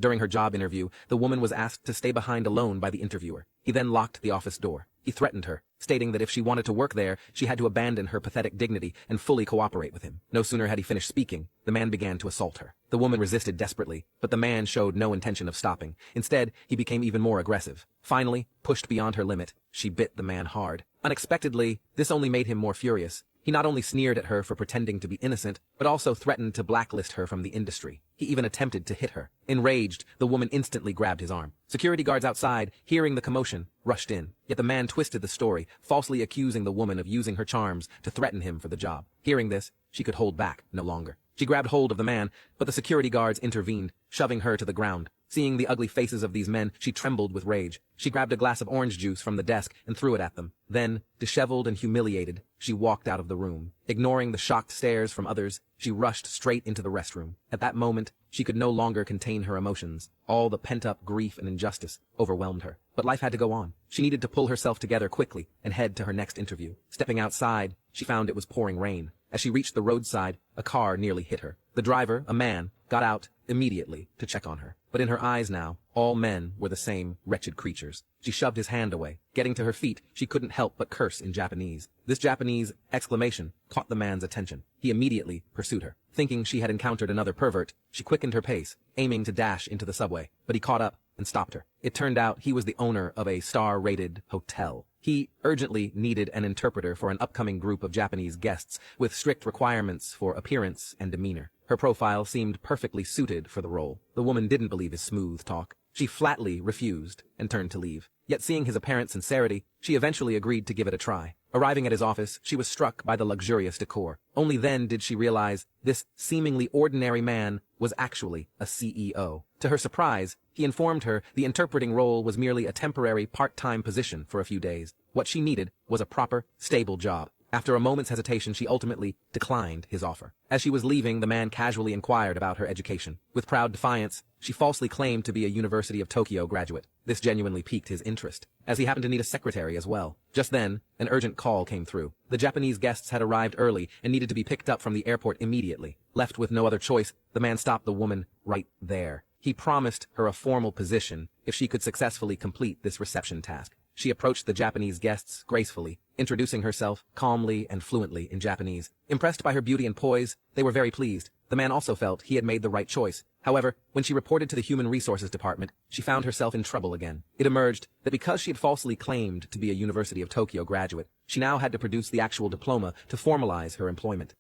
During her job interview, the woman was asked to stay behind alone by the interviewer. He then locked the office door. He threatened her, stating that if she wanted to work there, she had to abandon her pathetic dignity and fully cooperate with him. No sooner had he finished speaking, the man began to assault her. The woman resisted desperately, but the man showed no intention of stopping. Instead, he became even more aggressive. Finally, pushed beyond her limit, she bit the man hard. Unexpectedly, this only made him more furious. He not only sneered at her for pretending to be innocent, but also threatened to blacklist her from the industry. He even attempted to hit her. Enraged, the woman instantly grabbed his arm. Security guards outside, hearing the commotion, rushed in. Yet the man twisted the story, falsely accusing the woman of using her charms to threaten him for the job. Hearing this, she could hold back no longer. She grabbed hold of the man, but the security guards intervened, shoving her to the ground. Seeing the ugly faces of these men, she trembled with rage. She grabbed a glass of orange juice from the desk and threw it at them. Then, disheveled and humiliated, she walked out of the room. Ignoring the shocked stares from others, she rushed straight into the restroom. At that moment, she could no longer contain her emotions. All the pent-up grief and injustice overwhelmed her. But life had to go on. She needed to pull herself together quickly and head to her next interview. Stepping outside, she found it was pouring rain. As she reached the roadside, a car nearly hit her. The driver, a man, got out immediately to check on her. But in her eyes now, all men were the same wretched creatures. She shoved his hand away. Getting to her feet, she couldn't help but curse in Japanese. This Japanese exclamation caught the man's attention. He immediately pursued her. Thinking she had encountered another pervert, she quickened her pace, aiming to dash into the subway. But he caught up and stopped her. It turned out he was the owner of a star-rated hotel. He urgently needed an interpreter for an upcoming group of Japanese guests with strict requirements for appearance and demeanor. Her profile seemed perfectly suited for the role. The woman didn't believe his smooth talk. She flatly refused and turned to leave. Yet seeing his apparent sincerity, she eventually agreed to give it a try. Arriving at his office, she was struck by the luxurious decor. Only then did she realize this seemingly ordinary man was actually a CEO. To her surprise, he informed her the interpreting role was merely a temporary part-time position for a few days. What she needed was a proper, stable job. After a moment's hesitation, she ultimately declined his offer. As she was leaving, the man casually inquired about her education. With proud defiance, she falsely claimed to be a University of Tokyo graduate. This genuinely piqued his interest, as he happened to need a secretary as well. Just then, an urgent call came through. The Japanese guests had arrived early and needed to be picked up from the airport immediately. Left with no other choice, the man stopped the woman right there. He promised her a formal position if she could successfully complete this reception task. She approached the Japanese guests gracefully, introducing herself calmly and fluently in Japanese. Impressed by her beauty and poise, they were very pleased. The man also felt he had made the right choice. However, when she reported to the Human Resources Department, she found herself in trouble again. It emerged that because she had falsely claimed to be a University of Tokyo graduate, she now had to produce the actual diploma to formalize her employment.